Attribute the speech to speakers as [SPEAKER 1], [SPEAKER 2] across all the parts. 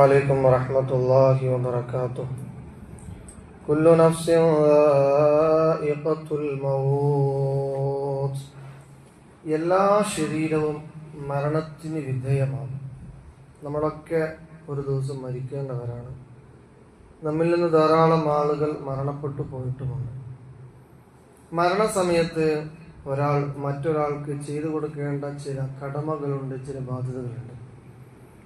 [SPEAKER 1] عليكم ورحمة الله وبركاته. كل نفس ذائقة الموت. എല്ലാ ശരീരവും മരണത്തിന് വിധേയമാണ്. നമ്മളൊക്കെ ഒരു ദിവസം മരിക്കേണ്ടവരാണ്. നമ്മിൽ നിന്ന് ധാരാളം ആളുകൾ മരണപ്പെട്ടു പോയിട്ടുമുണ്ട്. മരണസമയത്ത് ഒരാൾ മറ്റൊരാൾക്ക് ചെയ്തു കൊടുക്കേണ്ട ചില കടമകളുണ്ട്, ചില ബാധ്യതകളുണ്ട്.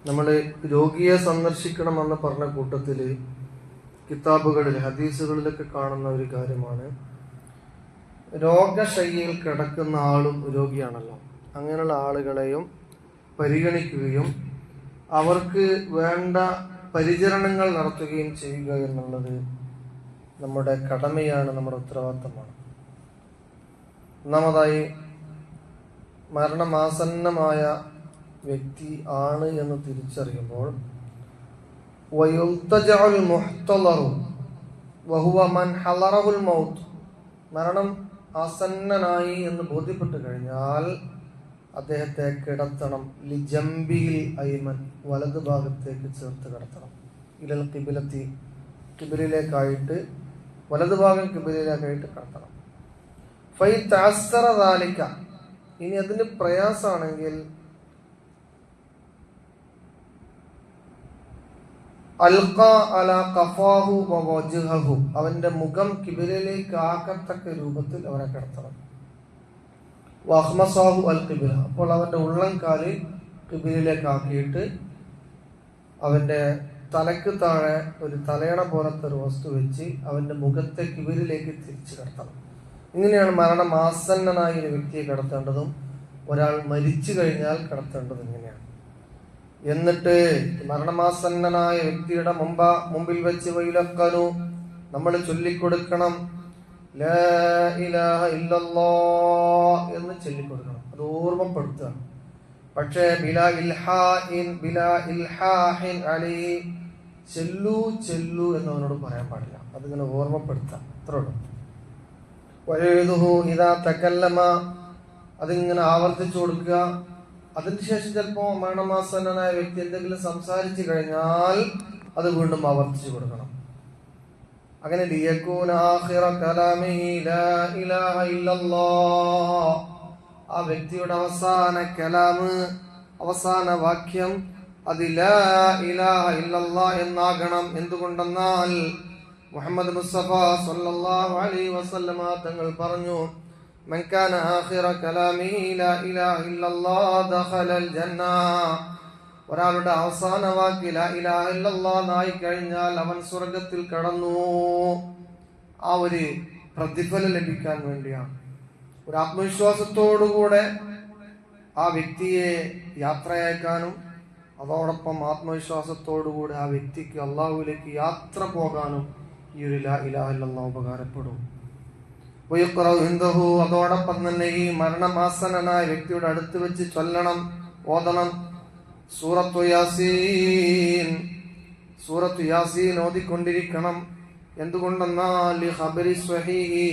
[SPEAKER 1] നമ്മൾ രോഗിയെ സന്ദർശിക്കണമെന്ന് പറഞ്ഞ കൂട്ടത്തിൽ കിതാബുകളിൽ ഹദീസുകളിലൊക്കെ കാണുന്ന ഒരു കാര്യമാണ്, രോഗശയ്യയിൽ കിടക്കുന്ന ആളും രോഗിയാണല്ലോ, അങ്ങനെയുള്ള ആളുകളെയും പരിഗണിക്കുകയും അവർക്ക് വേണ്ട പരിചരണങ്ങൾ നടത്തുകയും ചെയ്യുക എന്നുള്ളത് നമ്മുടെ കടമയാണ്, നമ്മുടെ ഉത്തരവാദിത്തമാണ്. ഒന്നാമതായി, മരണമാസന്നമായ വ്യക്തി ആണ് എന്ന് തിരിച്ചറിയുമ്പോൾ മരണം ആസന്നനായി എന്ന് ബോധ്യപ്പെട്ടു കഴിഞ്ഞാൽ അദ്ദേഹത്തെ കിടത്തണം. ലിജംബിൽ ഐമൻ, വലതു ഭാഗത്തേക്ക് ചേർത്ത് കിടത്തണം. ഇലൽ കിബിലത്തി, കിബിലിലേക്കായിട്ട്, വലതു ഭാഗം കിബിലിലേക്കായിട്ട് കിടത്തണം. ഫൈ തഅസ്സറ ദാലിക, ഇനി അതിന് പ്രയാസമാണെങ്കിൽ അവന്റെ മുഖം കിബിലയിലേക്ക് ആക്കത്തക്ക രൂപത്തിൽ അവനെ കിടത്തണം. വഹ്മസാഹു അൽ കിബില, അപ്പോൾ അവന്റെ ഉള്ളംകാല് കിബിലയിലേക്ക് ആക്കിയിട്ട് അവന്റെ തലക്ക് താഴെ ഒരു തലയണ പോലത്തെ ഒരു വസ്തു വെച്ച് അവന്റെ മുഖത്തെ കിബിലിലേക്ക് തിരിച്ചു കിടത്തണം. ഇങ്ങനെയാണ് മരണം ആസന്നനായ ഒരു വ്യക്തിയെ കിടത്തേണ്ടതും ഒരാൾ മരിച്ചു കഴിഞ്ഞാൽ കിടത്തേണ്ടതും ഇങ്ങനെയാണ്. എന്നിട്ട് മരണമാസന്നനായ വ്യക്തിയുടെ മുമ്പിൽ വെച്ച് വൈലക്കനു, നമ്മൾ ചൊല്ലിക്കൊടുക്കണം, ലാ ഇലാഹ ഇല്ലല്ലാഹ് എന്ന് ചൊല്ലിക്കൊടുക്കണം. അത് ഓർമ്മപ്പെടുത്തുക. പക്ഷേ ബിലാ ഇൽഹാഹിൻ അലൈഹി, ചെല്ലു ചെല്ലു എന്നവനോട് പറയാൻ പാടില്ല. അതിങ്ങനെ ഓർമ്മപ്പെടുത്താം, അത്രേ ഉള്ളൂ. വഴുതുഹു ഇദാ തകല്ലമ, അതിങ്ങനെ ആവർത്തിച്ചു കൊടുക്കുക. അതിനുശേഷം ചിലപ്പോ മരണമാസന്നനായ വ്യക്തി എന്തെങ്കിലും സംസാരിച്ചു കഴിഞ്ഞാൽ അത് വീണ്ടും ആവർത്തിച്ചു കൊടുക്കണം. അങ്ങനെ ആ വ്യക്തിയുടെ അവസാന കലാമ്, അവസാന വാക്യം അത് ലാ ഇലാഹ ഇല്ലല്ലാഹ് എന്നാകണം. എന്തുകൊണ്ടെന്നാൽ മുഹമ്മദ് മുസ്തഫ സല്ലല്ലാഹു അലൈഹി വസല്ലമ തങ്ങൾ പറഞ്ഞു, മൻ കാന ആഖിറ കലാമിഹി ലാ ഇലാഹ ഇല്ലല്ലാഹ് ദഖലൽ ജന്ന. ഒരാളുടെ അവസാന വാക്ക് ലാ ഇലാഹ ഇല്ലല്ലാഹ് എന്നായി കഴിഞ്ഞാൽ അവൻ സ്വർഗത്തിൽ കടന്നു. ആ ഒരു പ്രതിഫലം ലഭിക്കാൻ വേണ്ടിയാണ്. ഒരു ആത്മവിശ്വാസത്തോടുകൂടെ ആ വ്യക്തിയെ യാത്രയക്കാനും അതോടൊപ്പം ആത്മവിശ്വാസത്തോടുകൂടി ആ വ്യക്തിക്ക് അള്ളാഹുവിലേക്ക് യാത്ര പോകാനും ഈ ഒരു ലാ ഇലാഹ ഇല്ലല്ലാഹ് ഉപകാരപ്പെടും. അതോടൊപ്പം തന്നെ ഈ മരണമാസന്നനായ വ്യക്തിയുടെ അടുത്ത് വെച്ച് ചൊല്ലണം, ഓതണം സൂറത്തു യാസീൻ. സൂറത്തു യാസീൻ ഓതിക്കൊണ്ടിരിക്കണം. എന്തുകൊണ്ടെന്നാൽ ഖബരി സ്വഹീഹി,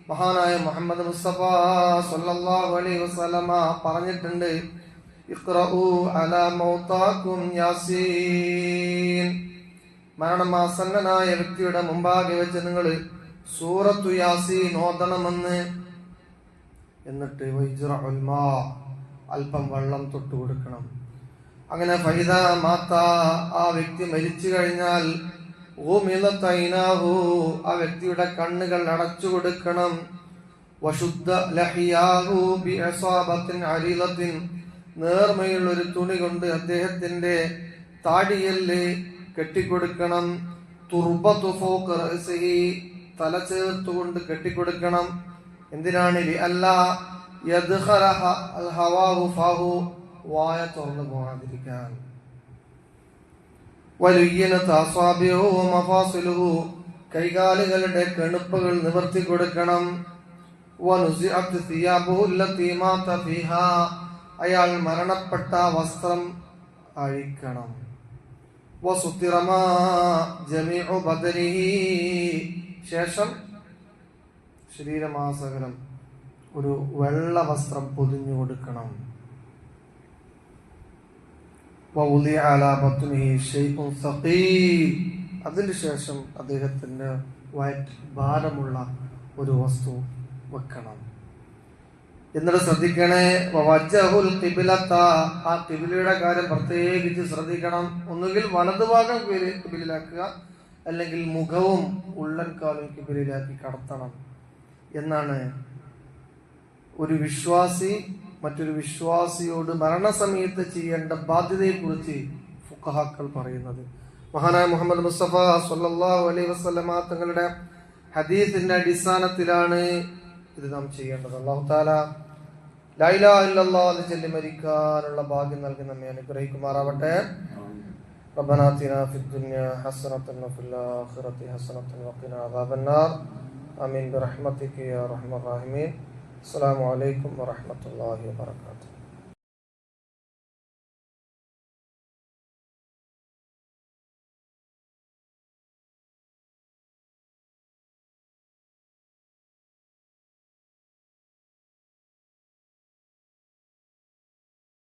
[SPEAKER 1] മഹാനായ മുഹമ്മദ് മുസ്തഫ സല്ലല്ലാഹു അലൈഹി വസല്ലമ പറഞ്ഞിട്ടുണ്ട്, ഇഖ്റഉ അലാ മൗതാകും യാസീൻ. മരണമാസന്നനായ വ്യക്തിയുടെ മുമ്പാകെ വെച്ച് നിങ്ങൾ സൂറത്തു യാസീൻ ഓതണമെന്ന്. എന്നിട്ട് വൈജ്റഉൽ മാ, അല്പം വെള്ളം തൊട്ടു കൊടുക്കണം. അങ്ങനെ ഫൈദ മാത, ആ വ്യക്തി മരിച്ചു കഴിഞ്ഞാൽ ഊമിലത ഐനാഹു, ആ വ്യക്തിയുടെ കണ്ണുകൾ അടച്ചു കൊടുക്കണം. വശുദ്ധ ലഹിയാഹു ബിഅസാബത്തിൻ അരീലത്തിൻ, നേർമയുള്ള ഒരു തുണി കൊണ്ട് അദ്ദേഹത്തിന്റെ താടിയല് കെട്ടിക്കൊടുക്കണം. തുർബതു ഫൗഖ റഅസിഹി, തല ചേർത്തുകൊണ്ട് കെട്ടിക്കൊടുക്കണം. എന്തിനാണ്? അല്ലാ യദ്ഖലഹ അൽ ഹവാഹു ഫഹു, വായ തുറന്നു പോകാതിരിക്കാൻ. വലുയ്യനത അസ്വാബിഹു വമഫാസിലുഹു, കൈകാലുകളുടെ കെണുപ്പുകൾ നിവർത്തി കൊടുക്കണം. വനുസിഅത് സിയാബുഹു അല്ലതി മാത ഫീഹാ, അയാൾ മരണപ്പെട്ട വസ്ത്രം അഴിക്കണം. വസുത്തിറമാ ജമീഉ ബദനിഹി, ശേഷം ശരീരമാസകലം ഒരു വെള്ള വസ്ത്രം പൊതിഞ്ഞു കൊടുക്കണം. വഉദിഅ അലാ ബത്നിഹി ശൈഉൻ സഖീൽ, അതിനുശേഷം അദ്ദേഹത്തിന് വയറ്റിൽ ഭാരമുള്ള ഒരു വസ്തു വെക്കണം. എന്നിട്ട് ശ്രദ്ധിക്കണേ, വവജ്ജഹുൽ ഖിബ്ലത, ആ ഖിബ്ലയുടെ കാര്യം പ്രത്യേകിച്ച് ശ്രദ്ധിക്കണം. ഒന്നുകിൽ വലതുഭാഗം ഖിബ്ലയിലാക്കുക, അല്ലെങ്കിൽ മുഖവും ഉള്ളൻകാലും ഖിബ്ലയിലാക്കി കടത്തണം എന്നാണ് ഒരു വിശ്വാസി മറ്റൊരു വിശ്വാസിയോട് മരണസമയത്ത് ചെയ്യേണ്ട ബാധ്യതയെക്കുറിച്ച് ഫുഖഹാക്കൾ പറയുന്നത്. മഹാനായ മുഹമ്മദ് മുസ്തഫ സ്വല്ലല്ലാഹു അലൈഹി വസല്ലമ തങ്ങളുടെ ഹദീസിന്റെ അടിസ്ഥാനത്തിലാണ് ഇത് നാം ചെയ്യേണ്ടത്. അല്ലാഹു തആല ലാ ഇലാഹ ഇല്ലല്ലാഹ് എന്ന് ചൊല്ലി മരിക്കാനുള്ള ഭാഗ്യം നൽകി നമ്മെ അനുഗ്രഹിക്കുമാറാവട്ടെ. റബ്ബനാ ആതിനാ ഫിദ് ദുനിയാ ഹസനതൻ വഫിൽ ആഖിറതി ഹസനതൻ വഖിനാ അദാബന്നാർ. ആമീൻ ബിറഹ്മതിക യാ അർഹമർ റഹീമീൻ. അസ്സലാമു അലൈക്കും വറഹ്മത്തുള്ളാഹി വബറകാതുഹു.